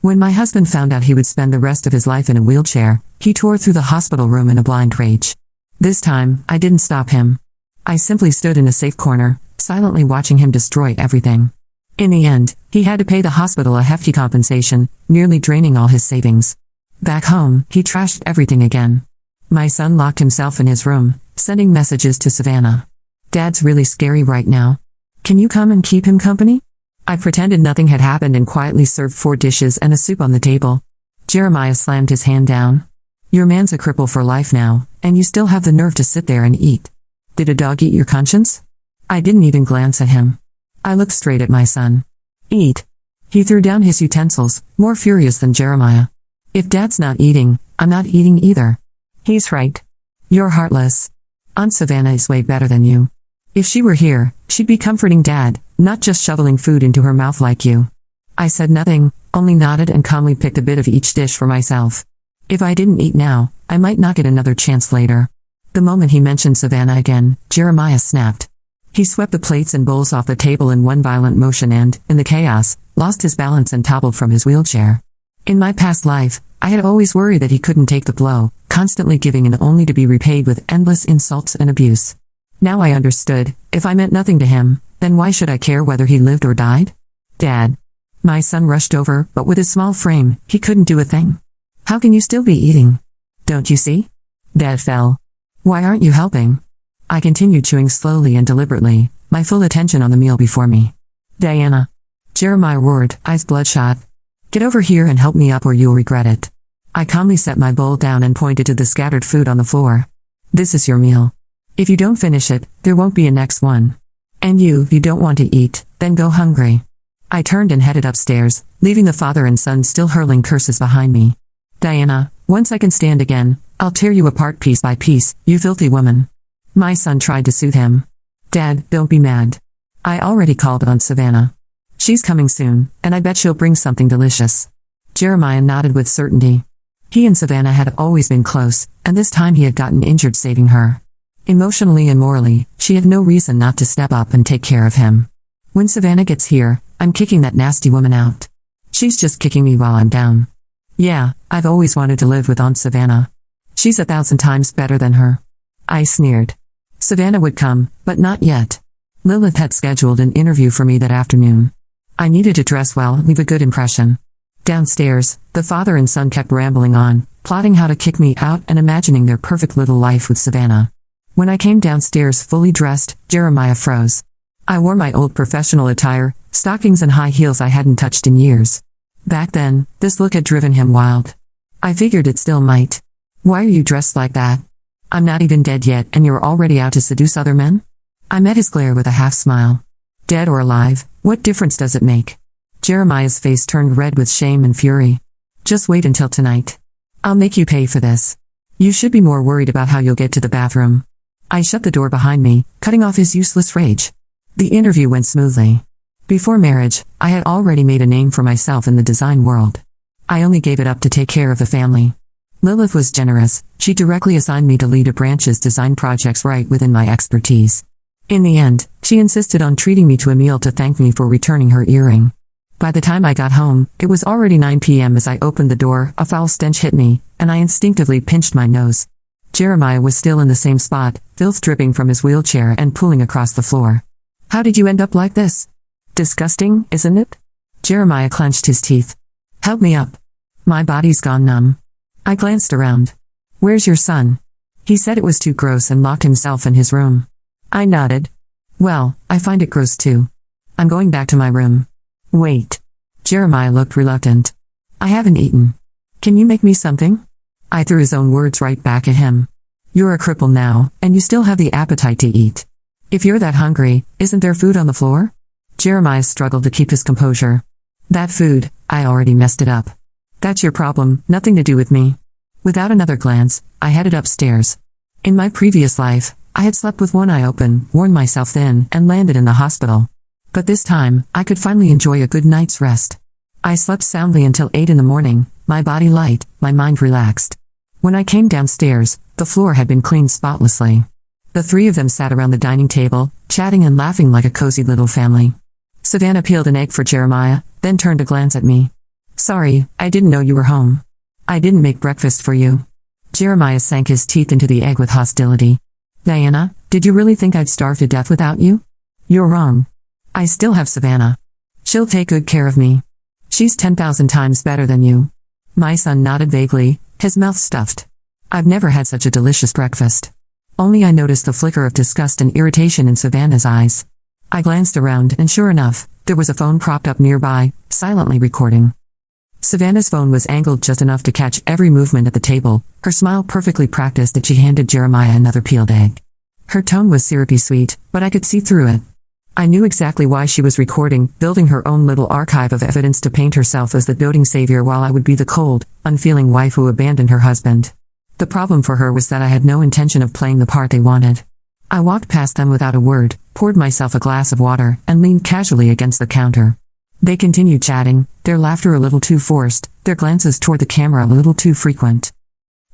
When my husband found out he would spend the rest of his life in a wheelchair, he tore through the hospital room in a blind rage. This time, I didn't stop him. I simply stood in a safe corner, silently watching him destroy everything. In the end, he had to pay the hospital a hefty compensation, nearly draining all his savings. Back home, he trashed everything again. My son locked himself in his room, sending messages to Savannah. "Dad's really scary right now. Can you come and keep him company?" I pretended nothing had happened and quietly served 4 dishes and a soup on the table. Jeremiah slammed his hand down. "Your man's a cripple for life now, and you still have the nerve to sit there and eat. Did a dog eat your conscience?" I didn't even glance at him. I looked straight at my son. "Eat." He threw down his utensils, more furious than Jeremiah. "If Dad's not eating, I'm not eating either." "He's right. You're heartless. Aunt Savannah is way better than you. If she were here, she'd be comforting Dad, not just shoveling food into her mouth like you." I said nothing, only nodded and calmly picked a bit of each dish for myself. If I didn't eat now, I might not get another chance later. The moment he mentioned Savannah again, Jeremiah snapped. He swept the plates and bowls off the table in one violent motion and, in the chaos, lost his balance and toppled from his wheelchair. In my past life, I had always worried that he couldn't take the blow, constantly giving in only to be repaid with endless insults and abuse. Now I understood, if I meant nothing to him, then why should I care whether he lived or died? "Dad." My son rushed over, but with his small frame, he couldn't do a thing. "How can you still be eating? Don't you see?" Dad fell. "Why aren't you helping?" I continued chewing slowly and deliberately, my full attention on the meal before me. "Diana." Jeremiah roared, eyes bloodshot. "Get over here and help me up or you'll regret it." I calmly set my bowl down and pointed to the scattered food on the floor. "This is your meal. If you don't finish it, there won't be a next one. And if you don't want to eat, then go hungry." I turned and headed upstairs, leaving the father and son still hurling curses behind me. "Diana, once I can stand again, I'll tear you apart piece by piece, you filthy woman." My son tried to soothe him. "Dad, don't be mad. I already called on Savannah. She's coming soon, and I bet she'll bring something delicious." Jeremiah nodded with certainty. He and Savannah had always been close, and this time he had gotten injured saving her. Emotionally and morally, she had no reason not to step up and take care of him. "When Savannah gets here, I'm kicking that nasty woman out. She's just kicking me while I'm down. Yeah, I've always wanted to live with Aunt Savannah. She's 1,000 times better than her." I sneered. Savannah would come, but not yet. Lilith had scheduled an interview for me that afternoon. I needed to dress well and leave a good impression. Downstairs, the father and son kept rambling on, plotting how to kick me out and imagining their perfect little life with Savannah. When I came downstairs fully dressed, Jeremiah froze. I wore my old professional attire, stockings and high heels I hadn't touched in years. Back then, this look had driven him wild. I figured it still might. "Why are you dressed like that? I'm not even dead yet and you're already out to seduce other men?" I met his glare with a half smile. "Dead or alive, what difference does it make?" Jeremiah's face turned red with shame and fury. "Just wait until tonight. I'll make you pay for this. You should be more worried about how you'll get to the bathroom." I shut the door behind me, cutting off his useless rage. The interview went smoothly. Before marriage, I had already made a name for myself in the design world. I only gave it up to take care of the family. Lilith was generous. She directly assigned me to lead a branch's design projects right within my expertise. In the end, she insisted on treating me to a meal to thank me for returning her earring. By the time I got home, it was already 9 p.m. As I opened the door, a foul stench hit me, and I instinctively pinched my nose. Jeremiah was still in the same spot, filth dripping from his wheelchair and pooling across the floor. "How did you end up like this? Disgusting, isn't it?" Jeremiah clenched his teeth. "Help me up. My body's gone numb." I glanced around. "Where's your son?" He said it was too gross and locked himself in his room. I nodded. "Well, I find it gross too. I'm going back to my room." "Wait." Jeremiah looked reluctant. "I haven't eaten. Can you make me something?" I threw his own words right back at him. "You're a cripple now, and you still have the appetite to eat. If you're that hungry, isn't there food on the floor?" Jeremiah struggled to keep his composure. "That food, I already messed it up. That's your problem, nothing to do with me." Without another glance, I headed upstairs. In my previous life, I had slept with one eye open, worn myself thin, and landed in the hospital. But this time, I could finally enjoy a good night's rest. I slept soundly until 8 in the morning, my body light, my mind relaxed. When I came downstairs, the floor had been cleaned spotlessly. The 3 of them sat around the dining table, chatting and laughing like a cozy little family. Savannah peeled an egg for Jeremiah, then turned to glance at me. Sorry, I didn't know you were home. I didn't make breakfast for you. Jeremiah sank his teeth into the egg with hostility. Diana, did you really think I'd starve to death without you? You're wrong. I still have Savannah. She'll take good care of me. She's 10,000 times better than you. My son nodded vaguely, his mouth stuffed. I've never had such a delicious breakfast. Only I noticed the flicker of disgust and irritation in Savannah's eyes. I glanced around and sure enough, there was a phone propped up nearby, silently recording. Savannah's phone was angled just enough to catch every movement at the table, her smile perfectly practiced as she handed Jeremiah another peeled egg. Her tone was syrupy sweet, but I could see through it. I knew exactly why she was recording, building her own little archive of evidence to paint herself as the doting savior while I would be the cold, unfeeling wife who abandoned her husband. The problem for her was that I had no intention of playing the part they wanted. I walked past them without a word, poured myself a glass of water, and leaned casually against the counter. They continued chatting, their laughter a little too forced, their glances toward the camera a little too frequent.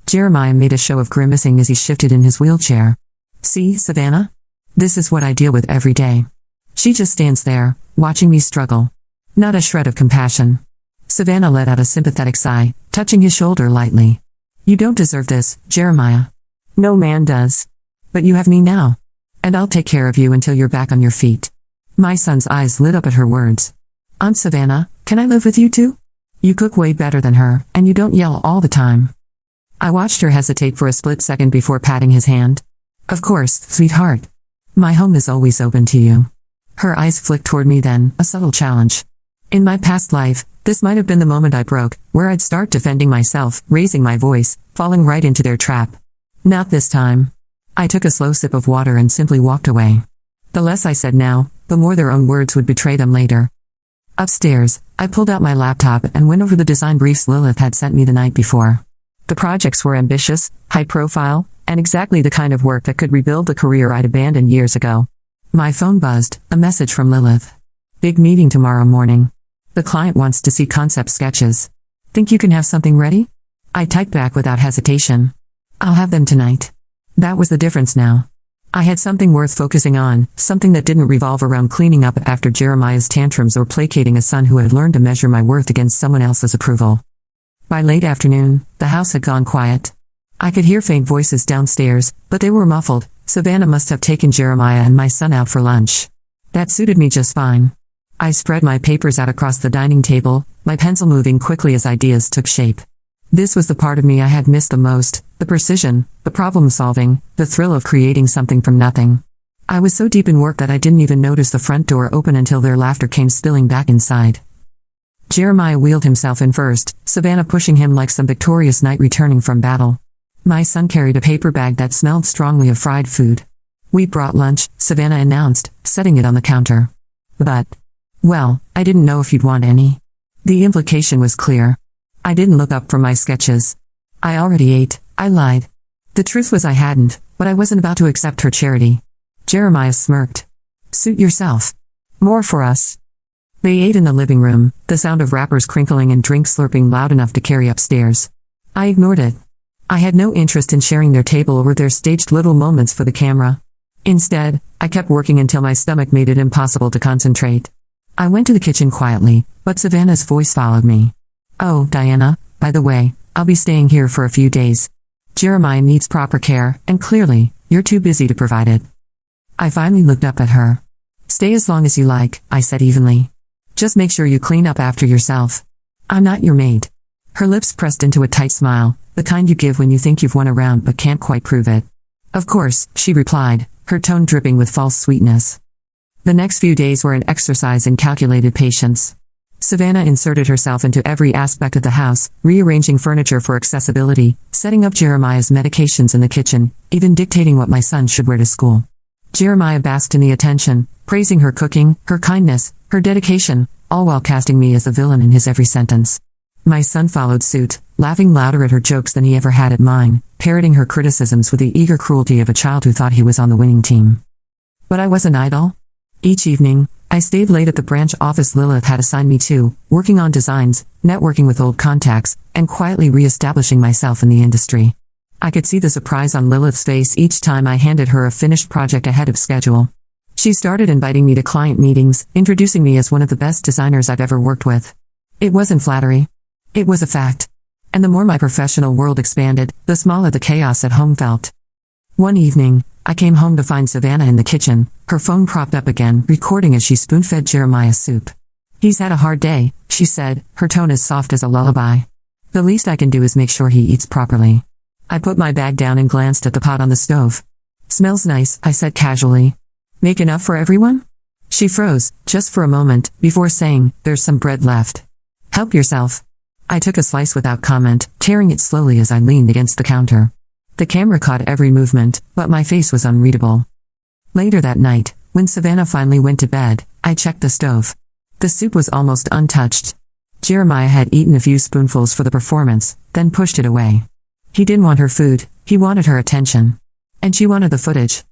Jeremiah made a show of grimacing as he shifted in his wheelchair. See, Savannah? This is what I deal with every day. She just stands there, watching me struggle. Not a shred of compassion. Savannah let out a sympathetic sigh, touching his shoulder lightly. You don't deserve this, Jeremiah. No man does. But you have me now. And I'll take care of you until you're back on your feet. My son's eyes lit up at her words. Aunt Savannah, can I live with you too? You cook way better than her, and you don't yell all the time. I watched her hesitate for a split second before patting his hand. Of course, sweetheart. My home is always open to you. Her eyes flicked toward me then, a subtle challenge. In my past life, this might have been the moment I broke, where I'd start defending myself, raising my voice, falling right into their trap. Not this time. I took a slow sip of water and simply walked away. The less I said now, the more their own words would betray them later. Upstairs, I pulled out my laptop and went over the design briefs Lilith had sent me the night before. The projects were ambitious, high-profile, and exactly the kind of work that could rebuild the career I'd abandoned years ago. My phone buzzed, a message from Lilith. Big meeting tomorrow morning. The client wants to see concept sketches. Think you can have something ready? I typed back without hesitation. I'll have them tonight. That was the difference now. I had something worth focusing on, something that didn't revolve around cleaning up after Jeremiah's tantrums or placating a son who had learned to measure my worth against someone else's approval. By late afternoon, the house had gone quiet. I could hear faint voices downstairs, but they were muffled. Savannah must have taken Jeremiah and my son out for lunch. That suited me just fine. I spread my papers out across the dining table, my pencil moving quickly as ideas took shape. This was the part of me I had missed the most, the precision, the problem-solving, the thrill of creating something from nothing. I was so deep in work that I didn't even notice the front door open until their laughter came spilling back inside. Jeremiah wheeled himself in first, Savannah pushing him like some victorious knight returning from battle. My son carried a paper bag that smelled strongly of fried food. We brought lunch, Savannah announced, setting it on the counter. But, well, I didn't know if you'd want any. The implication was clear. I didn't look up from my sketches. I already ate, I lied. The truth was I hadn't, but I wasn't about to accept her charity. Jeremiah smirked. Suit yourself. More for us. They ate in the living room, the sound of wrappers crinkling and drink slurping loud enough to carry upstairs. I ignored it. I had no interest in sharing their table or their staged little moments for the camera. Instead, I kept working until my stomach made it impossible to concentrate. I went to the kitchen quietly, but Savannah's voice followed me. Oh, Diana, by the way, I'll be staying here for a few days. Jeremiah needs proper care, and clearly, you're too busy to provide it. I finally looked up at her. Stay as long as you like, I said evenly. Just make sure you clean up after yourself. I'm not your maid. Her lips pressed into a tight smile, the kind you give when you think you've won a round but can't quite prove it. Of course, she replied, her tone dripping with false sweetness. The next few days were an exercise in calculated patience. Savannah inserted herself into every aspect of the house, rearranging furniture for accessibility, setting up Jeremiah's medications in the kitchen, even dictating what my son should wear to school. Jeremiah basked in the attention, praising her cooking, her kindness, her dedication, all while casting me as the villain in his every sentence. My son followed suit, laughing louder at her jokes than he ever had at mine, parroting her criticisms with the eager cruelty of a child who thought he was on the winning team. But I wasn't idle. Each evening, I stayed late at the branch office Lilith had assigned me to, working on designs, networking with old contacts, and quietly re-establishing myself in the industry. I could see the surprise on Lilith's face each time I handed her a finished project ahead of schedule. She started inviting me to client meetings, introducing me as one of the best designers I've ever worked with. It wasn't flattery, It was a fact. And the more my professional world expanded, the smaller the chaos at home felt. One evening, I came home to find Savannah in the kitchen, her phone propped up again, recording as she spoon-fed Jeremiah soup. "He's had a hard day," she said, her tone as soft as a lullaby. "The least I can do is make sure he eats properly." I put my bag down and glanced at the pot on the stove. "Smells nice," I said casually. "Make enough for everyone?" She froze, just for a moment, before saying, "There's some bread left. Help yourself." I took a slice without comment, tearing it slowly as I leaned against the counter. The camera caught every movement, but my face was unreadable. Later that night, when Savannah finally went to bed, I checked the stove. The soup was almost untouched. Jeremiah had eaten a few spoonfuls for the performance, then pushed it away. He didn't want her food, he wanted her attention. And she wanted the footage.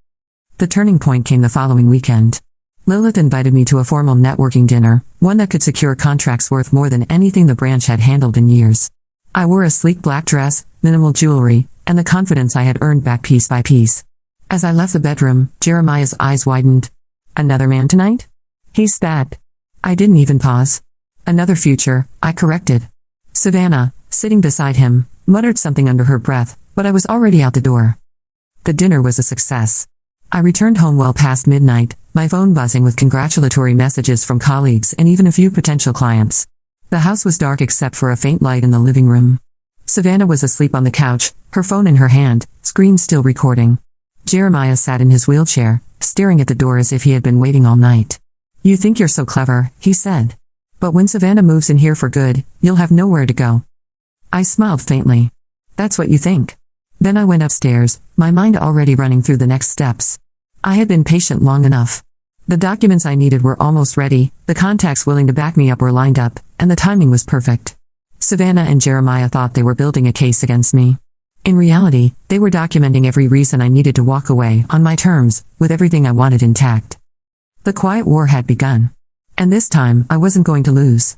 The turning point came the following weekend. Lilith invited me to a formal networking dinner, one that could secure contracts worth more than anything the branch had handled in years. I wore a sleek black dress, minimal jewelry, and the confidence I had earned back piece by piece. As I left the bedroom, Jeremiah's eyes widened. "Another man tonight?" He spat. I didn't even pause. "Another future," I corrected. Savannah, sitting beside him, muttered something under her breath, but I was already out the door. The dinner was a success. I returned home well past midnight, my phone buzzing with congratulatory messages from colleagues and even a few potential clients. The house was dark except for a faint light in the living room. Savannah was asleep on the couch, her phone in her hand, screen still recording. Jeremiah sat in his wheelchair, staring at the door as if he had been waiting all night. "You think you're so clever," he said. "But when Savannah moves in here for good, you'll have nowhere to go." I smiled faintly. "That's what you think." Then I went upstairs, my mind already running through the next steps. I had been patient long enough. The documents I needed were almost ready, the contacts willing to back me up were lined up, and the timing was perfect. Savannah and Jeremiah thought they were building a case against me. In reality, they were documenting every reason I needed to walk away, on my terms, with everything I wanted intact. The quiet war had begun. And this time, I wasn't going to lose.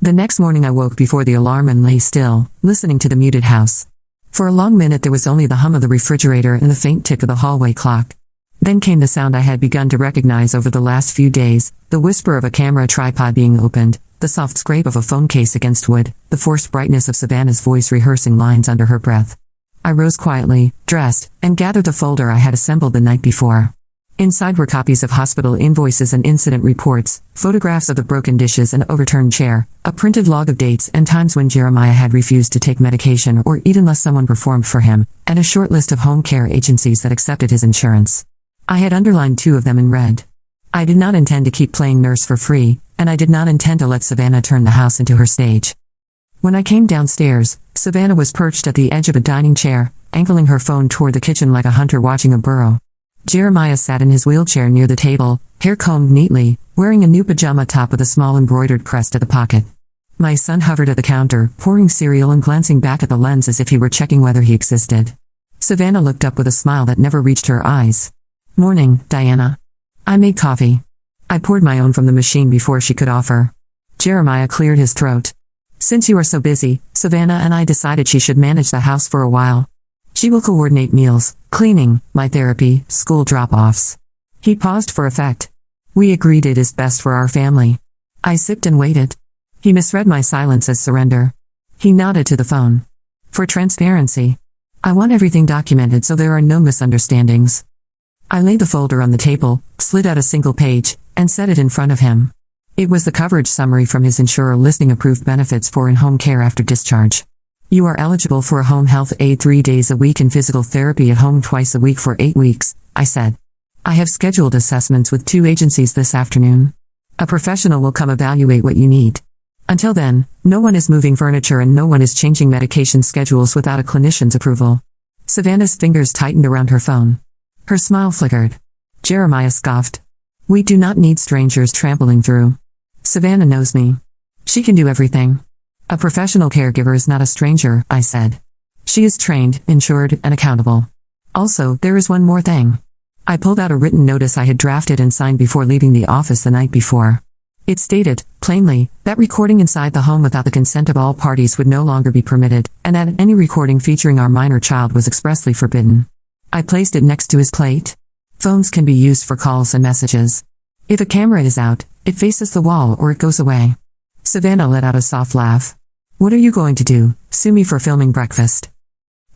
The next morning I woke before the alarm and lay still, listening to the muted house. For a long minute there was only the hum of the refrigerator and the faint tick of the hallway clock. Then came the sound I had begun to recognize over the last few days, the whisper of a camera tripod being opened, the soft scrape of a phone case against wood, the forced brightness of Savannah's voice rehearsing lines under her breath. I rose quietly, dressed, and gathered the folder I had assembled the night before. Inside were copies of hospital invoices and incident reports, photographs of the broken dishes and overturned chair, a printed log of dates and times when Jeremiah had refused to take medication or eat unless someone performed for him, and a short list of home care agencies that accepted his insurance. I had underlined 2 of them in red. I did not intend to keep playing nurse for free, and I did not intend to let Savannah turn the house into her stage. When I came downstairs, Savannah was perched at the edge of a dining chair, angling her phone toward the kitchen like a hunter watching a burrow. Jeremiah sat in his wheelchair near the table, hair combed neatly, wearing a new pajama top with a small embroidered crest at the pocket. My son hovered at the counter, pouring cereal and glancing back at the lens as if he were checking whether he existed. Savannah looked up with a smile that never reached her eyes. "Morning, Diana." I made coffee. I poured my own from the machine before she could offer. Jeremiah cleared his throat. "Since you are so busy, Savannah and I decided she should manage the house for a while. She will coordinate meals, cleaning, my therapy, school drop-offs." He paused for effect. "We agreed it is best for our family." I sipped and waited. He misread my silence as surrender. He nodded to the phone. "For transparency. I want everything documented so there are no misunderstandings." I laid the folder on the table, slid out a single page, and set it in front of him. It was the coverage summary from his insurer listing approved benefits for in-home care after discharge. "You are eligible for a home health aide 3 days a week and physical therapy at home twice a week for 8 weeks, I said. "I have scheduled assessments with 2 agencies this afternoon. A professional will come evaluate what you need. Until then, no one is moving furniture and no one is changing medication schedules without a clinician's approval." Savannah's fingers tightened around her phone. Her smile flickered. Jeremiah scoffed. "We do not need strangers trampling through. Savannah knows me. She can do everything." "A professional caregiver is not a stranger," I said. "She is trained, insured, and accountable. Also, there is one more thing." I pulled out a written notice I had drafted and signed before leaving the office the night before. It stated, plainly, that recording inside the home without the consent of all parties would no longer be permitted, and that any recording featuring our minor child was expressly forbidden. I placed it next to his plate. Phones can be used for calls and messages. If a camera is out, it faces the wall or it goes away. Savannah let out a soft laugh. What are you going to do, sue me for filming breakfast?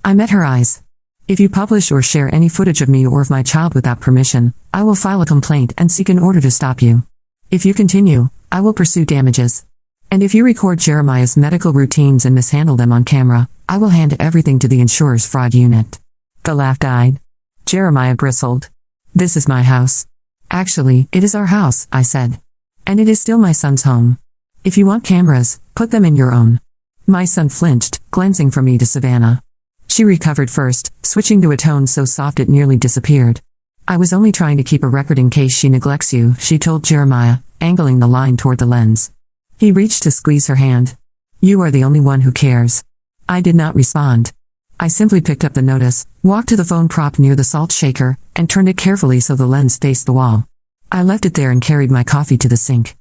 I met her eyes. If you publish or share any footage of me or of my child without permission, I will file a complaint and seek an order to stop you. If you continue, I will pursue damages. And if you record Jeremiah's medical routines and mishandle them on camera, I will hand everything to the insurer's fraud unit. The laugh died. Jeremiah bristled. This is my house. Actually, it is our house, I said. And it is still my son's home. If you want cameras, put them in your own. My son flinched, glancing from me to Savannah. She recovered first, switching to a tone so soft it nearly disappeared. I was only trying to keep a record in case she neglects you, she told Jeremiah, angling the line toward the lens. He reached to squeeze her hand. You are the only one who cares. I did not respond. I simply picked up the notice, walked to the phone prop near the salt shaker, and turned it carefully so the lens faced the wall. I left it there and carried my coffee to the sink.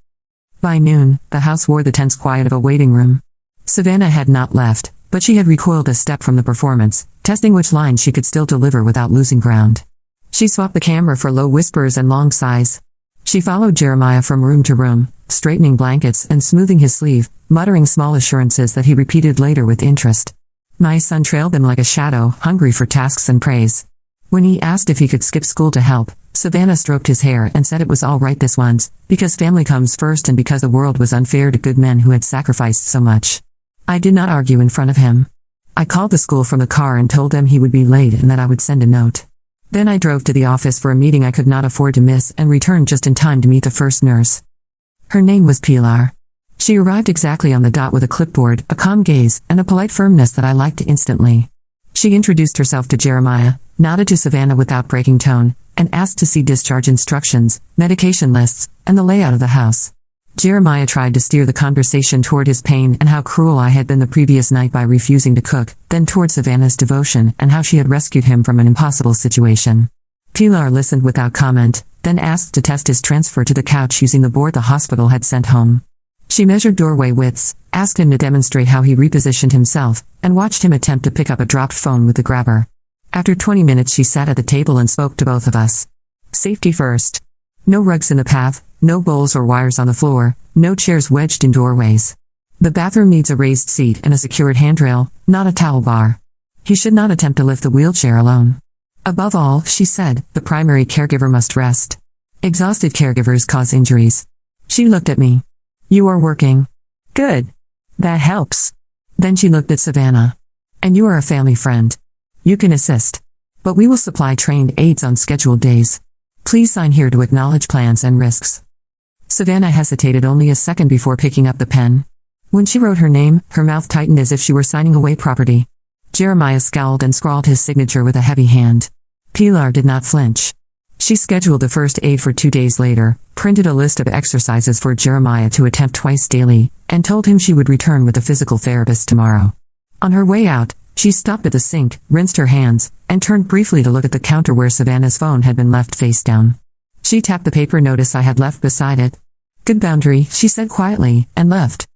By noon, the house wore the tense quiet of a waiting room. Savannah had not left, but she had recoiled a step from the performance, testing which lines she could still deliver without losing ground. She swapped the camera for low whispers and long sighs. She followed Jeremiah from room to room, straightening blankets and smoothing his sleeve, muttering small assurances that he repeated later with interest. My son trailed them like a shadow, hungry for tasks and praise. When he asked if he could skip school to help, Savannah stroked his hair and said it was all right this once, because family comes first and because the world was unfair to good men who had sacrificed so much. I did not argue in front of him. I called the school from the car and told them he would be late and that I would send a note. Then I drove to the office for a meeting I could not afford to miss and returned just in time to meet the first nurse. Her name was Pilar. She arrived exactly on the dot with a clipboard, a calm gaze, and a polite firmness that I liked instantly. She introduced herself to Jeremiah, nodded to Savannah without breaking tone, and asked to see discharge instructions, medication lists, and the layout of the house. Jeremiah tried to steer the conversation toward his pain and how cruel I had been the previous night by refusing to cook, then toward Savannah's devotion and how she had rescued him from an impossible situation. Pilar listened without comment, then asked to test his transfer to the couch using the board the hospital had sent home. She measured doorway widths, asked him to demonstrate how he repositioned himself, and watched him attempt to pick up a dropped phone with the grabber. After 20 minutes she sat at the table and spoke to both of us. Safety first. No rugs in the path, no bowls or wires on the floor, no chairs wedged in doorways. The bathroom needs a raised seat and a secured handrail, not a towel bar. He should not attempt to lift the wheelchair alone. Above all, she said, the primary caregiver must rest. Exhausted caregivers cause injuries. She looked at me. You are working. Good. That helps. Then she looked at Savannah. And you are a family friend. You can assist. But we will supply trained aides on scheduled days. Please sign here to acknowledge plans and risks. Savannah hesitated only a second before picking up the pen. When she wrote her name, her mouth tightened as if she were signing away property. Jeremiah scowled and scrawled his signature with a heavy hand. Pilar did not flinch. She scheduled the first aid for 2 days later, printed a list of exercises for Jeremiah to attempt twice daily, and told him she would return with a physical therapist tomorrow. On her way out, she stopped at the sink, rinsed her hands, and turned briefly to look at the counter where Savannah's phone had been left face down. She tapped the paper notice I had left beside it. Good boundary, she said quietly, and left.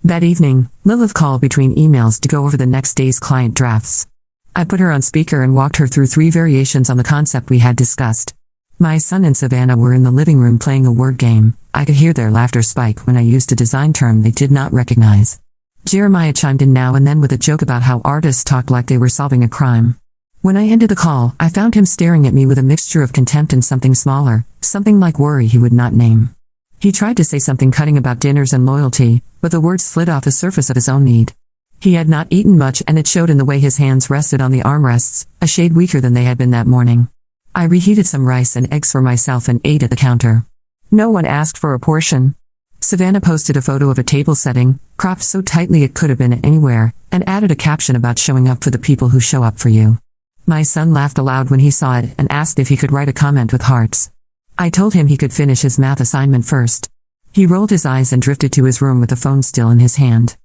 That evening, Lilith called between emails to go over the next day's client drafts. I put her on speaker and walked her through 3 variations on the concept we had discussed. My son and Savannah were in the living room playing a word game. I could hear their laughter spike when I used a design term they did not recognize. Jeremiah chimed in now and then with a joke about how artists talked like they were solving a crime. When I ended the call, I found him staring at me with a mixture of contempt and something smaller, something like worry he would not name. He tried to say something cutting about dinners and loyalty, but the words slid off the surface of his own need. He had not eaten much and it showed in the way his hands rested on the armrests, a shade weaker than they had been that morning. I reheated some rice and eggs for myself and ate at the counter. No one asked for a portion. Savannah posted a photo of a table setting, cropped so tightly it could have been anywhere, and added a caption about showing up for the people who show up for you. My son laughed aloud when he saw it and asked if he could write a comment with hearts. I told him he could finish his math assignment first. He rolled his eyes and drifted to his room with the phone still in his hand.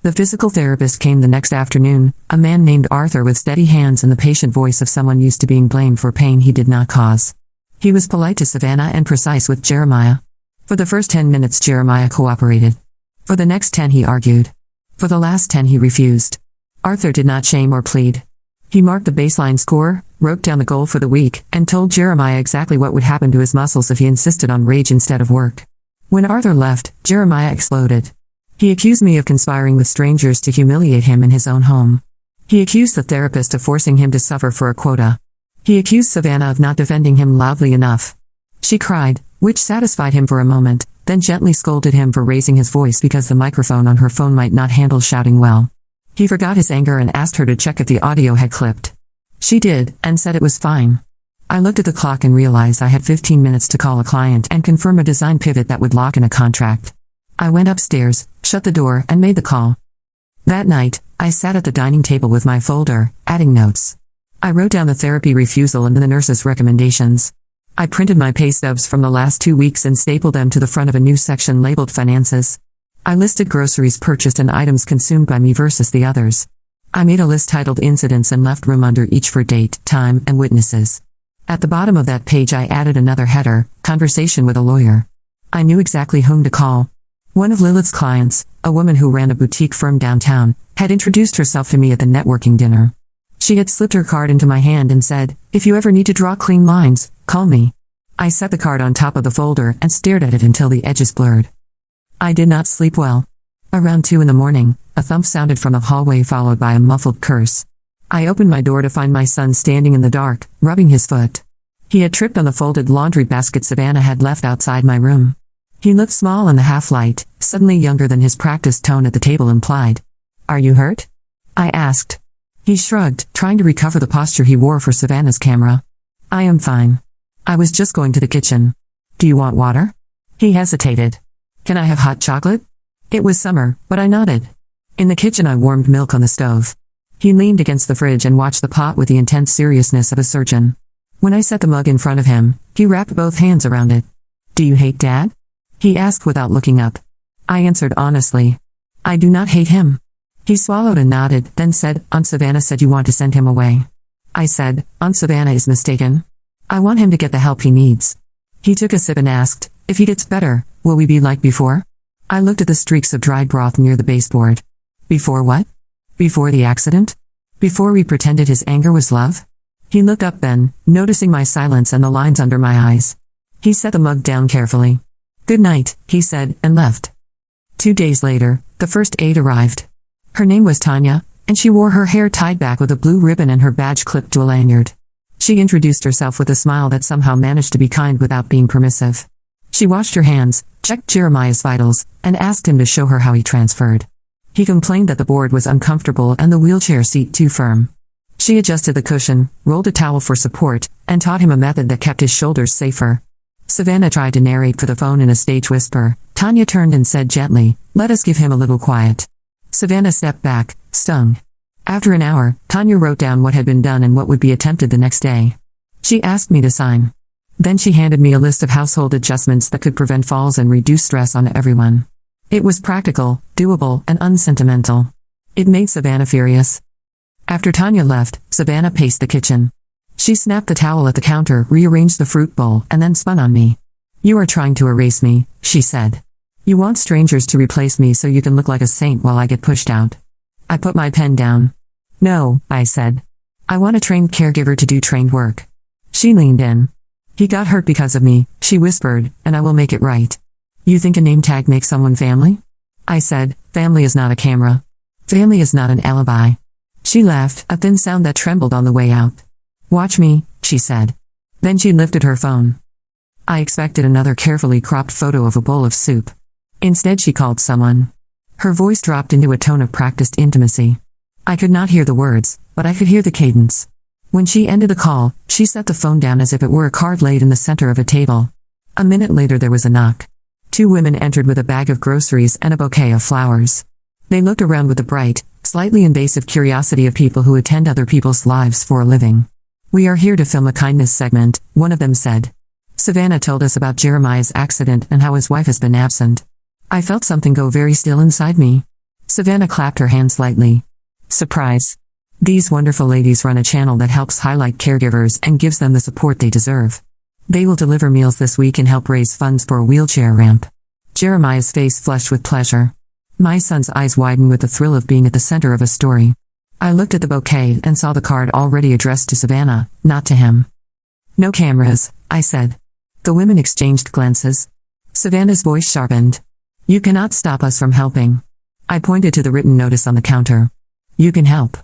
The physical therapist came the next afternoon, a man named Arthur with steady hands and the patient voice of someone used to being blamed for pain he did not cause. He was polite to Savannah and precise with Jeremiah. For the first 10 minutes Jeremiah cooperated. For the next 10 he argued. For the last 10 he refused. Arthur did not shame or plead. He marked the baseline score, wrote down the goal for the week, and told Jeremiah exactly what would happen to his muscles if he insisted on rage instead of work. When Arthur left, Jeremiah exploded. He accused me of conspiring with strangers to humiliate him in his own home. He accused the therapist of forcing him to suffer for a quota. He accused Savannah of not defending him loudly enough. She cried, which satisfied him for a moment, then gently scolded him for raising his voice because the microphone on her phone might not handle shouting well. He forgot his anger and asked her to check if the audio had clipped. She did, and said it was fine. I looked at the clock and realized I had 15 minutes to call a client and confirm a design pivot that would lock in a contract. I went upstairs, shut the door, and made the call. That night, I sat at the dining table with my folder, adding notes. I wrote down the therapy refusal and the nurse's recommendations. I printed my pay stubs from the last 2 weeks and stapled them to the front of a new section labeled Finances. I listed groceries purchased and items consumed by me versus the others. I made a list titled Incidents and left room under each for date, time, and witnesses. At the bottom of that page I added another header, Conversation with a Lawyer. I knew exactly whom to call. One of Lilith's clients, a woman who ran a boutique firm downtown, had introduced herself to me at the networking dinner. She had slipped her card into my hand and said, "If you ever need to draw clean lines, call me." I set the card on top of the folder and stared at it until the edges blurred. I did not sleep well. Around 2 in the morning, a thump sounded from the hallway followed by a muffled curse. I opened my door to find my son standing in the dark, rubbing his foot. He had tripped on the folded laundry basket Savannah had left outside my room. He looked small in the half-light, suddenly younger than his practiced tone at the table implied. "Are you hurt?" I asked. He shrugged, trying to recover the posture he wore for Savannah's camera. "I am fine. I was just going to the kitchen. Do you want water?" He hesitated. "Can I have hot chocolate?" It was summer, but I nodded. In the kitchen I warmed milk on the stove. He leaned against the fridge and watched the pot with the intense seriousness of a surgeon. When I set the mug in front of him, he wrapped both hands around it. "Do you hate Dad?" he asked without looking up. I answered honestly. "I do not hate him." He swallowed and nodded, then said, "Aunt Savannah said you want to send him away." I said, "Aunt Savannah is mistaken. I want him to get the help he needs." He took a sip and asked, "If he gets better, will we be like before?" I looked at the streaks of dried broth near the baseboard. "Before what?" "Before the accident? Before we pretended his anger was love?" He looked up then, noticing my silence and the lines under my eyes. He set the mug down carefully. "Good night," he said, and left. 2 days later, the first aide arrived. Her name was Tanya, and she wore her hair tied back with a blue ribbon and her badge clipped to a lanyard. She introduced herself with a smile that somehow managed to be kind without being permissive. She washed her hands, checked Jeremiah's vitals, and asked him to show her how he transferred. He complained that the board was uncomfortable and the wheelchair seat too firm. She adjusted the cushion, rolled a towel for support, and taught him a method that kept his shoulders safer. Savannah tried to narrate for the phone in a stage whisper. Tanya turned and said gently, "Let us give him a little quiet." Savannah stepped back, stung. After an hour, Tanya wrote down what had been done and what would be attempted the next day. She asked me to sign. Then she handed me a list of household adjustments that could prevent falls and reduce stress on everyone. It was practical, doable, and unsentimental. It made Savannah furious. After Tanya left, Savannah paced the kitchen. She snapped the towel at the counter, rearranged the fruit bowl, and then spun on me. "You are trying to erase me," she said. "You want strangers to replace me so you can look like a saint while I get pushed out." I put my pen down. "No," I said. "I want a trained caregiver to do trained work." She leaned in. "He got hurt because of me," she whispered, "and I will make it right." "You think a name tag makes someone family?" I said, "Family is not a camera. Family is not an alibi." She laughed, a thin sound that trembled on the way out. "Watch me," she said. Then she lifted her phone. I expected another carefully cropped photo of a bowl of soup. Instead she called someone. Her voice dropped into a tone of practiced intimacy. I could not hear the words, but I could hear the cadence. When she ended the call, she set the phone down as if it were a card laid in the center of a table. A minute later there was a knock. 2 women entered with a bag of groceries and a bouquet of flowers. They looked around with the bright, slightly invasive curiosity of people who attend other people's lives for a living. "We are here to film a kindness segment," one of them said. Savannah told us about Jeremiah's accident and how his wife has been absent. I felt something go very still inside me. Savannah clapped her hands lightly. "Surprise. These wonderful ladies run a channel that helps highlight caregivers and gives them the support they deserve. They will deliver meals this week and help raise funds for a wheelchair ramp." Jeremiah's face flushed with pleasure. My son's eyes widened with the thrill of being at the center of a story. I looked at the bouquet and saw the card already addressed to Savannah, not to him. "No cameras," I said. The women exchanged glances. Savannah's voice sharpened. "You cannot stop us from helping." I pointed to the written notice on the counter. You can help.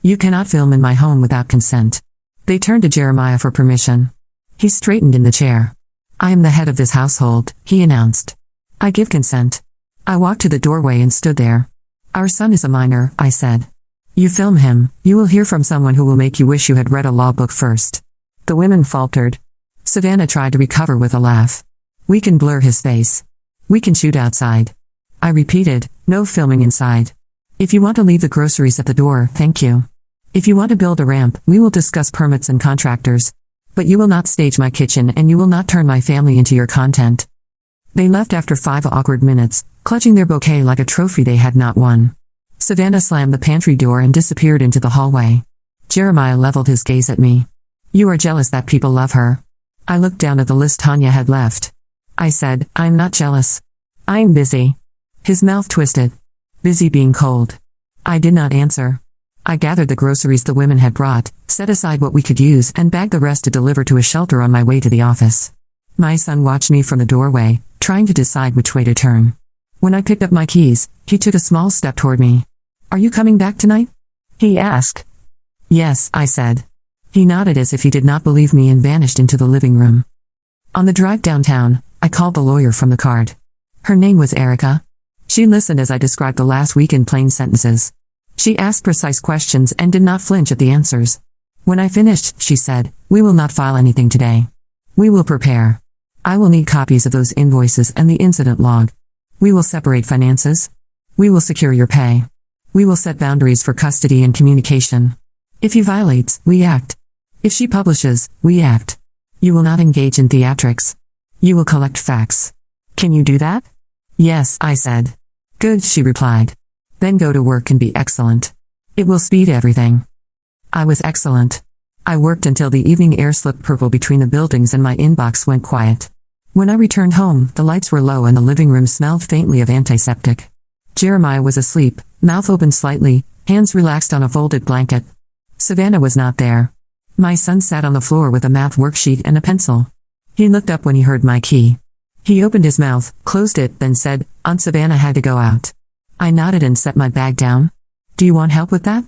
You cannot film in my home without consent. They turned to Jeremiah for permission. He straightened in the chair. I am the head of this household, he announced. I give consent. I walked to the doorway and stood there. Our son is a minor, I said. You film him, you will hear from someone who will make you wish you had read a law book first. The women faltered. Savannah tried to recover with a laugh. We can blur his face. We can shoot outside. I repeated, no filming inside. If you want to leave the groceries at the door, thank you. If you want to build a ramp, we will discuss permits and contractors. But you will not stage my kitchen and you will not turn my family into your content. They left after 5 awkward minutes, clutching their bouquet like a trophy they had not won. Savannah slammed the pantry door and disappeared into the hallway. Jeremiah leveled his gaze at me. You are jealous that people love her. I looked down at the list Tanya had left. I said, I'm not jealous. I am busy. His mouth twisted. Busy being cold. I did not answer. I gathered the groceries the women had brought, set aside what we could use, and bagged the rest to deliver to a shelter on my way to the office. My son watched me from the doorway, trying to decide which way to turn. When I picked up my keys, he took a small step toward me. Are you coming back tonight? He asked. Yes, I said. He nodded as if he did not believe me and vanished into the living room. On the drive downtown, I called the lawyer from the card. Her name was Erica. She listened as I described the last week in plain sentences. She asked precise questions and did not flinch at the answers. When I finished, she said, we will not file anything today. We will prepare. I will need copies of those invoices and the incident log. We will separate finances. We will secure your pay. We will set boundaries for custody and communication. If he violates, we act. If she publishes, we act. You will not engage in theatrics. You will collect facts. Can you do that? Yes, I said. Good, she replied. Then go to work and be excellent. It will speed everything. I was excellent. I worked until the evening air slipped purple between the buildings and my inbox went quiet. When I returned home, the lights were low and the living room smelled faintly of antiseptic. Jeremiah was asleep, mouth open slightly, hands relaxed on a folded blanket. Savannah was not there. My son sat on the floor with a math worksheet and a pencil. He looked up when he heard my key. He opened his mouth, closed it, then said, Aunt Savannah had to go out. I nodded and set my bag down. Do you want help with that?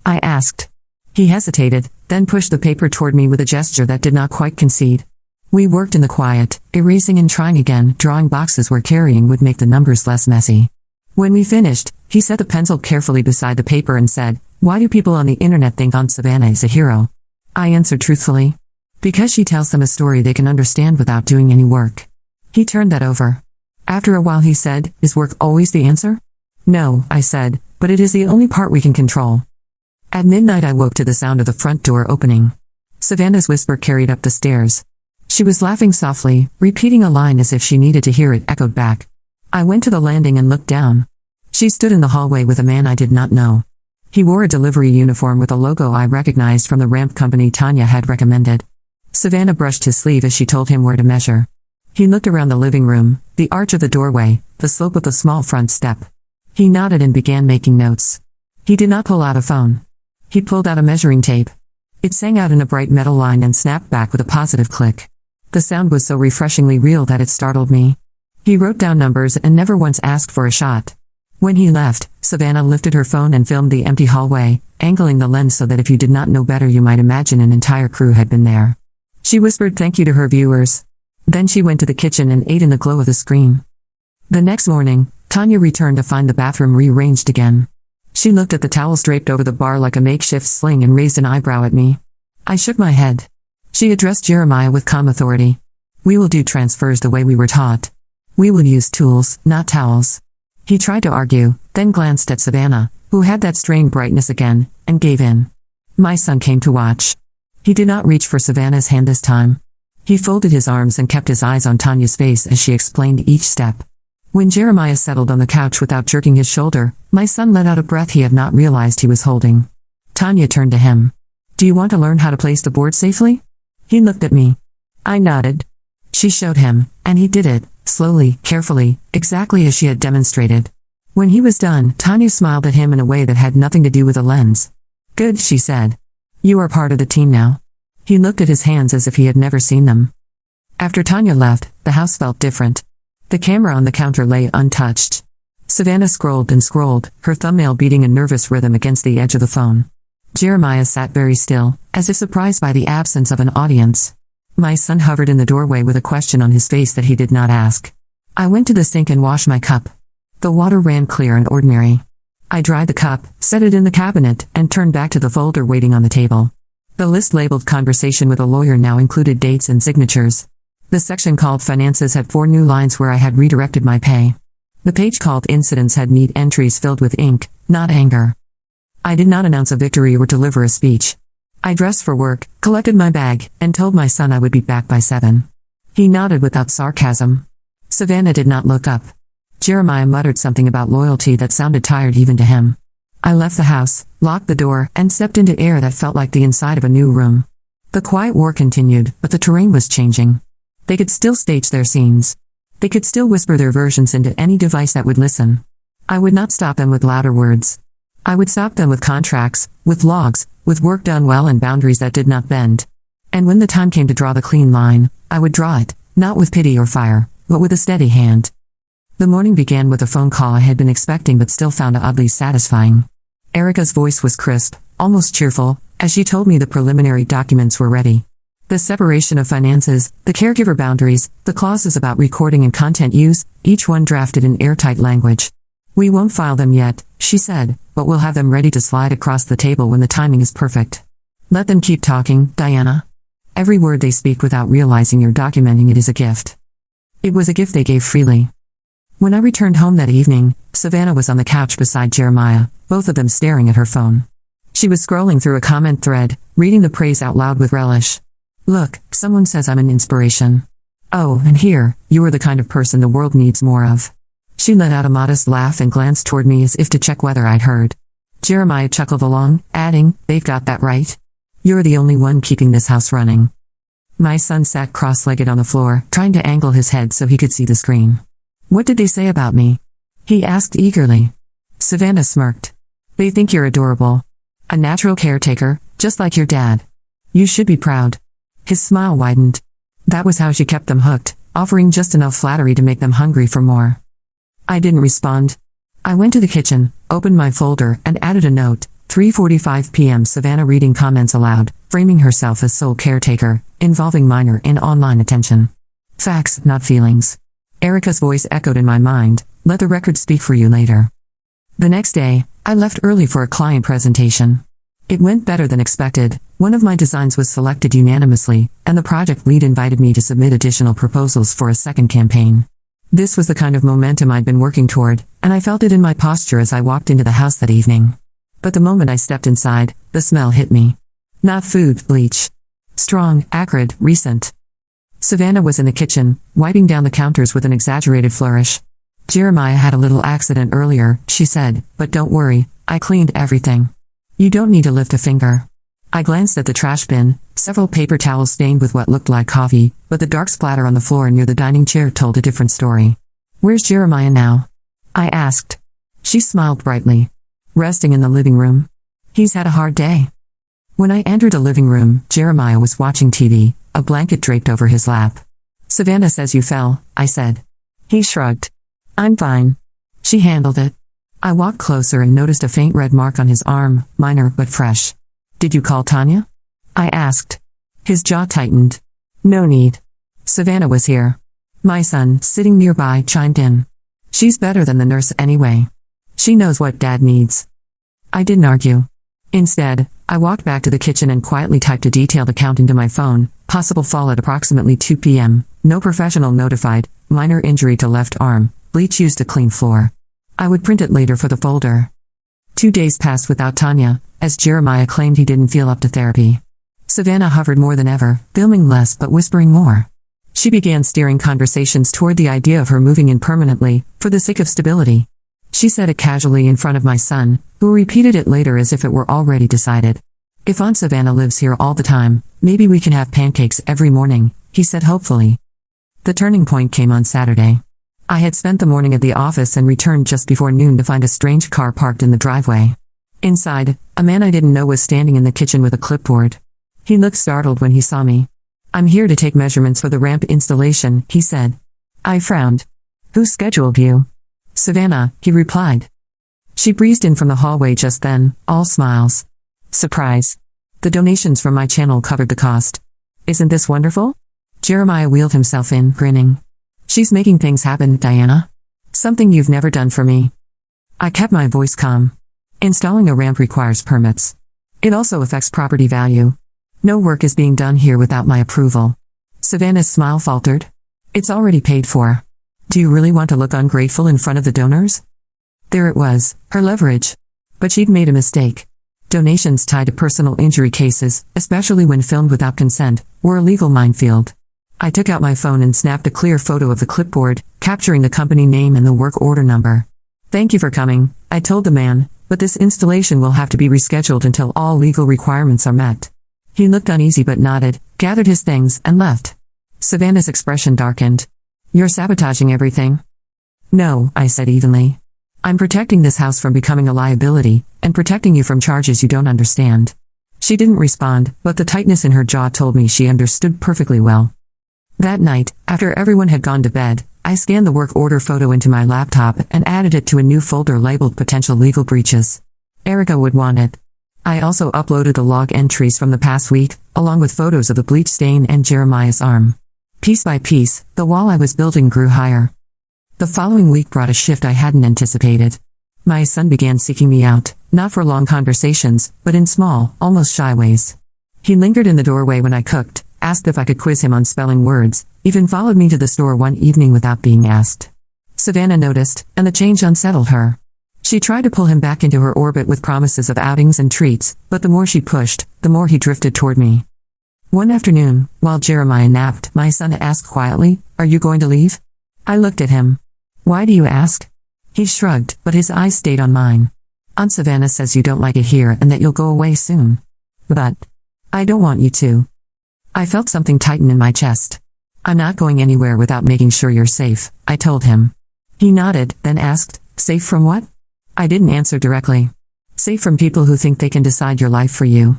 I asked. He hesitated, then pushed the paper toward me with a gesture that did not quite concede. We worked in the quiet, erasing and trying again, drawing boxes where carrying would make the numbers less messy. When we finished, he set the pencil carefully beside the paper and said, Why do people on the internet think Aunt Savannah is a hero? I answered truthfully. Because she tells them a story they can understand without doing any work. He turned that over. After a while he said, Is work always the answer? No, I said, but it is the only part we can control. At midnight I woke to the sound of the front door opening. Savannah's whisper carried up the stairs. She was laughing softly, repeating a line as if she needed to hear it echoed back. I went to the landing and looked down. She stood in the hallway with a man I did not know. He wore a delivery uniform with a logo I recognized from the ramp company Tanya had recommended. Savannah brushed his sleeve as she told him where to measure. He looked around the living room, the arch of the doorway, the slope of the small front step. He nodded and began making notes. He did not pull out a phone. He pulled out a measuring tape. It sang out in a bright metal line and snapped back with a positive click. The sound was so refreshingly real that it startled me. He wrote down numbers and never once asked for a shot. When he left, Savannah lifted her phone and filmed the empty hallway, angling the lens so that if you did not know better you might imagine an entire crew had been there. She whispered thank you to her viewers. Then she went to the kitchen and ate in the glow of the screen. The next morning, Tanya returned to find the bathroom rearranged again. She looked at the towels draped over the bar like a makeshift sling and raised an eyebrow at me. I shook my head. She addressed Jeremiah with calm authority. We will do transfers the way we were taught. We will use tools, not towels. He tried to argue, then glanced at Savannah, who had that strained brightness again, and gave in. My son came to watch. He did not reach for Savannah's hand this time. He folded his arms and kept his eyes on Tanya's face as she explained each step. When Jeremiah settled on the couch without jerking his shoulder, my son let out a breath he had not realized he was holding. Tanya turned to him. Do you want to learn how to place the board safely? He looked at me. I nodded. She showed him, and he did it, slowly, carefully, exactly as she had demonstrated. When he was done, Tanya smiled at him in a way that had nothing to do with the lens. Good, she said. You are part of the team now. He looked at his hands as if he had never seen them. After Tanya left, the house felt different. The camera on the counter lay untouched. Savannah scrolled and scrolled, her thumbnail beating a nervous rhythm against the edge of the phone. Jeremiah sat very still, as if surprised by the absence of an audience. My son hovered in the doorway with a question on his face that he did not ask. I went to the sink and washed my cup. The water ran clear and ordinary. I dried the cup, set it in the cabinet, and turned back to the folder waiting on the table. The list labeled Conversation with a Lawyer now included dates and signatures. The section called Finances had 4 new lines where I had redirected my pay. The page called Incidents had neat entries filled with ink, not anger. I did not announce a victory or deliver a speech. I dressed for work, collected my bag, and told my son I would be back by 7. He nodded without sarcasm. Savannah did not look up. Jeremiah muttered something about loyalty that sounded tired even to him. I left the house, locked the door, and stepped into air that felt like the inside of a new room. The quiet war continued, but the terrain was changing. They could still stage their scenes. They could still whisper their versions into any device that would listen. I would not stop them with louder words. I would stop them with contracts, with logs, with work done well and boundaries that did not bend. And when the time came to draw the clean line, I would draw it, not with pity or fire, but with a steady hand. The morning began with a phone call I had been expecting but still found oddly satisfying. Erica's voice was crisp, almost cheerful, as she told me the preliminary documents were ready. The separation of finances, the caregiver boundaries, the clauses about recording and content use, each one drafted in airtight language. We won't file them yet, she said, but we'll have them ready to slide across the table when the timing is perfect. Let them keep talking, Diana. Every word they speak without realizing you're documenting it is a gift. It was a gift they gave freely. When I returned home that evening, Savannah was on the couch beside Jeremiah, both of them staring at her phone. She was scrolling through a comment thread, reading the praise out loud with relish. Look, someone says I'm an inspiration. Oh, and here, you are the kind of person the world needs more of. She let out a modest laugh and glanced toward me as if to check whether I'd heard. Jeremiah chuckled along, adding, they've got that right. You're the only one keeping this house running. My son sat cross-legged on the floor, trying to angle his head so he could see the screen. What did they say about me? He asked eagerly. Savannah smirked. They think you're adorable. A natural caretaker, just like your dad. You should be proud. His smile widened. That was how she kept them hooked, offering just enough flattery to make them hungry for more. I didn't respond. I went to the kitchen, opened my folder, and added a note. 3:45 p.m. Savannah reading comments aloud, framing herself as sole caretaker, involving minor in online attention. Facts, not feelings. Erica's voice echoed in my mind, let the record speak for you later. The next day, I left early for a client presentation. It went better than expected. One of my designs was selected unanimously, and the project lead invited me to submit additional proposals for a second campaign. This was the kind of momentum I'd been working toward, and I felt it in my posture as I walked into the house that evening. But the moment I stepped inside, the smell hit me. Not food, bleach. Strong, acrid, recent. Savannah was in the kitchen, wiping down the counters with an exaggerated flourish. Jeremiah had a little accident earlier, she said, but don't worry, I cleaned everything. You don't need to lift a finger. I glanced at the trash bin, several paper towels stained with what looked like coffee, but the dark splatter on the floor near the dining chair told a different story. Where's Jeremiah now? I asked. She smiled brightly. Resting in the living room. He's had a hard day. When I entered the living room, Jeremiah was watching TV, a blanket draped over his lap. Savannah says you fell, I said. He shrugged. I'm fine. She handled it. I walked closer and noticed a faint red mark on his arm, minor but fresh. Did you call Tanya? I asked. His jaw tightened. No need. Savannah was here. My son, sitting nearby, chimed in. She's better than the nurse anyway. She knows what Dad needs. I didn't argue. Instead, I walked back to the kitchen and quietly typed a detailed account into my phone. Possible fall at approximately 2 p.m. No professional notified. Minor injury to left arm. Bleach used to clean floor. I would print it later for the folder. 2 days passed without Tanya, as Jeremiah claimed he didn't feel up to therapy. Savannah hovered more than ever, filming less but whispering more. She began steering conversations toward the idea of her moving in permanently, for the sake of stability. She said it casually in front of my son, who repeated it later as if it were already decided. If Aunt Savannah lives here all the time, maybe we can have pancakes every morning, he said hopefully. The turning point came on Saturday. I had spent the morning at the office and returned just before noon to find a strange car parked in the driveway. Inside, a man I didn't know was standing in the kitchen with a clipboard. He looked startled when he saw me. I'm here to take measurements for the ramp installation, he said. I frowned. Who scheduled you? Savannah, he replied. She breezed in from the hallway just then, all smiles. Surprise. The donations from my channel covered the cost. Isn't this wonderful? Jeremiah wheeled himself in, grinning. She's making things happen, Diana. Something you've never done for me. I kept my voice calm. Installing a ramp requires permits. It also affects property value. No work is being done here without my approval. Savannah's smile faltered. It's already paid for. Do you really want to look ungrateful in front of the donors? There it was, her leverage. But she'd made a mistake. Donations tied to personal injury cases, especially when filmed without consent, were a legal minefield. I took out my phone and snapped a clear photo of the clipboard, capturing the company name and the work order number. Thank you for coming, I told the man, but this installation will have to be rescheduled until all legal requirements are met. He looked uneasy but nodded, gathered his things, and left. Savannah's expression darkened. You're sabotaging everything? No, I said evenly. I'm protecting this house from becoming a liability, and protecting you from charges you don't understand. She didn't respond, but the tightness in her jaw told me she understood perfectly well. That night, after everyone had gone to bed, I scanned the work order photo into my laptop and added it to a new folder labeled Potential Legal Breaches. Erica would want it. I also uploaded the log entries from the past week, along with photos of the bleach stain and Jeremiah's arm. Piece by piece, the wall I was building grew higher. The following week brought a shift I hadn't anticipated. My son began seeking me out, not for long conversations, but in small, almost shy ways. He lingered in the doorway when I cooked, asked if I could quiz him on spelling words, even followed me to the store one evening without being asked. Savannah noticed, and the change unsettled her. She tried to pull him back into her orbit with promises of outings and treats, but the more she pushed, the more he drifted toward me. One afternoon, while Jeremiah napped, my son asked quietly, "Are you going to leave?" I looked at him. "Why do you ask?" He shrugged, but his eyes stayed on mine. "Aunt Savannah says you don't like it here and that you'll go away soon. But I don't want you to." I felt something tighten in my chest. "I'm not going anywhere without making sure you're safe," I told him. He nodded, then asked, "Safe from what?" I didn't answer directly. "Safe from people who think they can decide your life for you."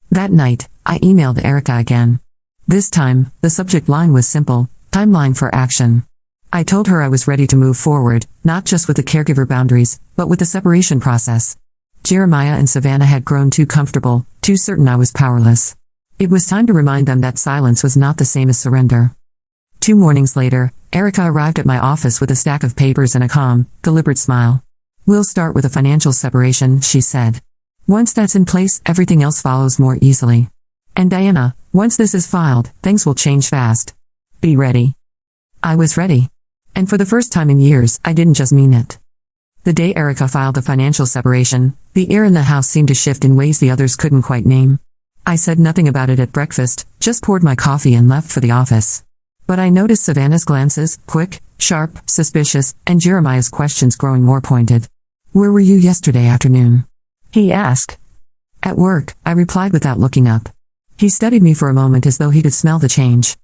That night, I emailed Erica again. This time, the subject line was simple: timeline for action. I told her I was ready to move forward, not just with the caregiver boundaries, but with the separation process. Jeremiah and Savannah had grown too comfortable, too certain I was powerless. It was time to remind them that silence was not the same as surrender. 2 mornings later, Erica arrived at my office with a stack of papers and a calm, deliberate smile. "We'll start with a financial separation," she said. "Once that's in place, everything else follows more easily. And Diana, once this is filed, things will change fast. Be ready." I was ready. And for the first time in years, I didn't just mean it. The day Erica filed the financial separation, the air in the house seemed to shift in ways the others couldn't quite name. I said nothing about it at breakfast, just poured my coffee and left for the office. But I noticed Savannah's glances, quick, sharp, suspicious, and Jeremiah's questions growing more pointed. "Where were you yesterday afternoon?" he asked. "At work," I replied without looking up. He studied me for a moment as though he could smell the change.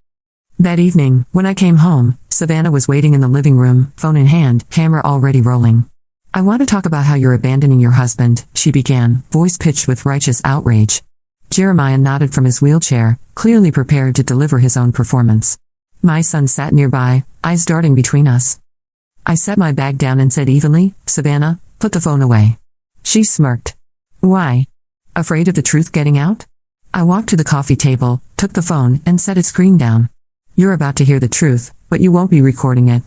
That evening, when I came home, Savannah was waiting in the living room, phone in hand, camera already rolling. "I want to talk about how you're abandoning your husband," she began, voice pitched with righteous outrage. Jeremiah nodded from his wheelchair, clearly prepared to deliver his own performance. My son sat nearby, eyes darting between us. I set my bag down and said evenly, "Savannah, put the phone away." She smirked. "Why? Afraid of the truth getting out?" I walked to the coffee table, took the phone, and set its screen down. "You're about to hear the truth, but you won't be recording it."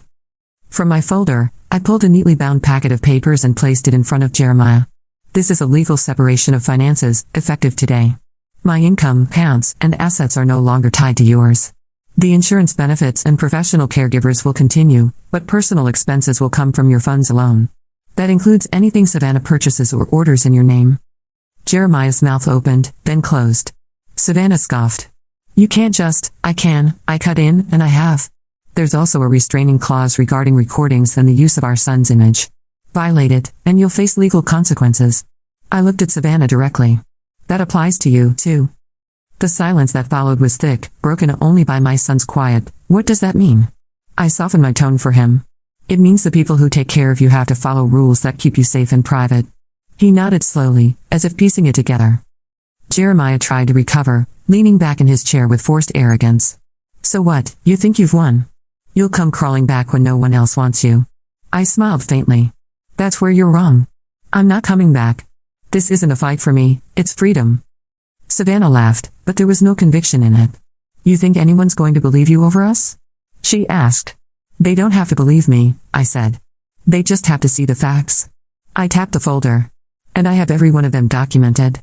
From my folder, I pulled a neatly bound packet of papers and placed it in front of Jeremiah. "This is a legal separation of finances, effective today. My income, accounts, and assets are no longer tied to yours. The insurance benefits and professional caregivers will continue, but personal expenses will come from your funds alone. That includes anything Savannah purchases or orders in your name." Jeremiah's mouth opened, then closed. Savannah scoffed. "You can't just." "I can, I cut in, and I have. There's also a restraining clause regarding recordings and the use of our son's image. Violate it, and you'll face legal consequences." I looked at Savannah directly. "That applies to you, too." The silence that followed was thick, broken only by my son's quiet, "What does that mean?" I softened my tone for him. "It means the people who take care of you have to follow rules that keep you safe and private." He nodded slowly, as if piecing it together. Jeremiah tried to recover, leaning back in his chair with forced arrogance. "So what, you think you've won? You'll come crawling back when no one else wants you." I smiled faintly. That's where you're wrong. I'm not coming back. This isn't a fight for me, it's freedom. Savannah laughed, but there was no conviction in it. You think anyone's going to believe you over us? She asked. They don't have to believe me, I said. They just have to see the facts. I tapped the folder. And I have every one of them documented.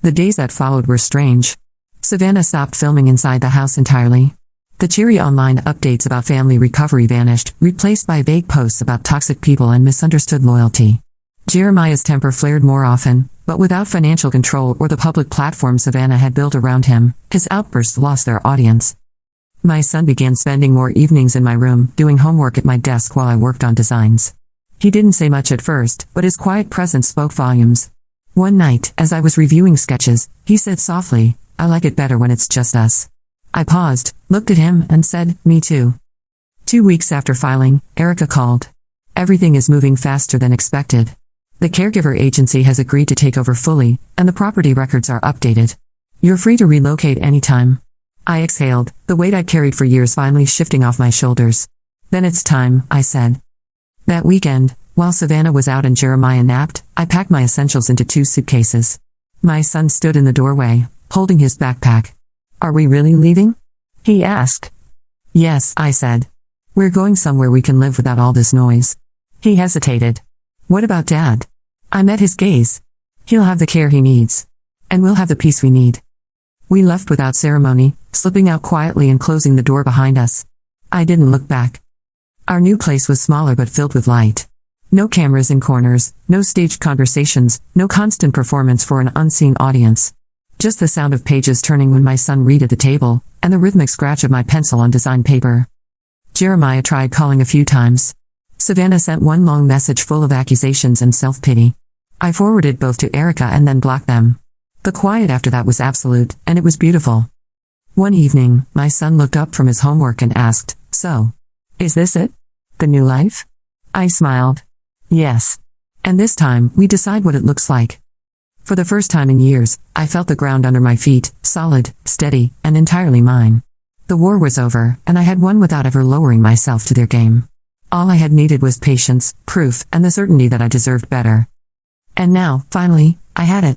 The days that followed were strange. Savannah stopped filming inside the house entirely. The cheery online updates about family recovery vanished, replaced by vague posts about toxic people and misunderstood loyalty. Jeremiah's temper flared more often, but without financial control or the public platform Savannah had built around him, his outbursts lost their audience. My son began spending more evenings in my room, doing homework at my desk while I worked on designs. He didn't say much at first, but his quiet presence spoke volumes. One night, as I was reviewing sketches, he said softly, I like it better when it's just us. I paused, looked at him, and said, me too. 2 weeks after filing, Erica called. Everything is moving faster than expected. The caregiver agency has agreed to take over fully, and the property records are updated. You're free to relocate anytime. I exhaled, the weight I'd carried for years finally shifting off my shoulders. Then it's time, I said. That weekend, while Savannah was out and Jeremiah napped, I packed my essentials into 2 suitcases. My son stood in the doorway, holding his backpack. Are we really leaving? He asked. Yes, I said. We're going somewhere we can live without all this noise. He hesitated. What about Dad? I met his gaze. He'll have the care he needs. And we'll have the peace we need. We left without ceremony, slipping out quietly and closing the door behind us. I didn't look back. Our new place was smaller but filled with light. No cameras in corners, no staged conversations, no constant performance for an unseen audience. Just the sound of pages turning when my son read at the table, and the rhythmic scratch of my pencil on design paper. Jeremiah tried calling a few times. Savannah sent one long message full of accusations and self-pity. I forwarded both to Erica and then blocked them. The quiet after that was absolute, and it was beautiful. One evening, my son looked up from his homework and asked, So, is this it? The new life? I smiled. Yes. And this time, we decide what it looks like. For the first time in years, I felt the ground under my feet, solid, steady, and entirely mine. The war was over, and I had won without ever lowering myself to their game. All I had needed was patience, proof, and the certainty that I deserved better. And now, finally, I had it.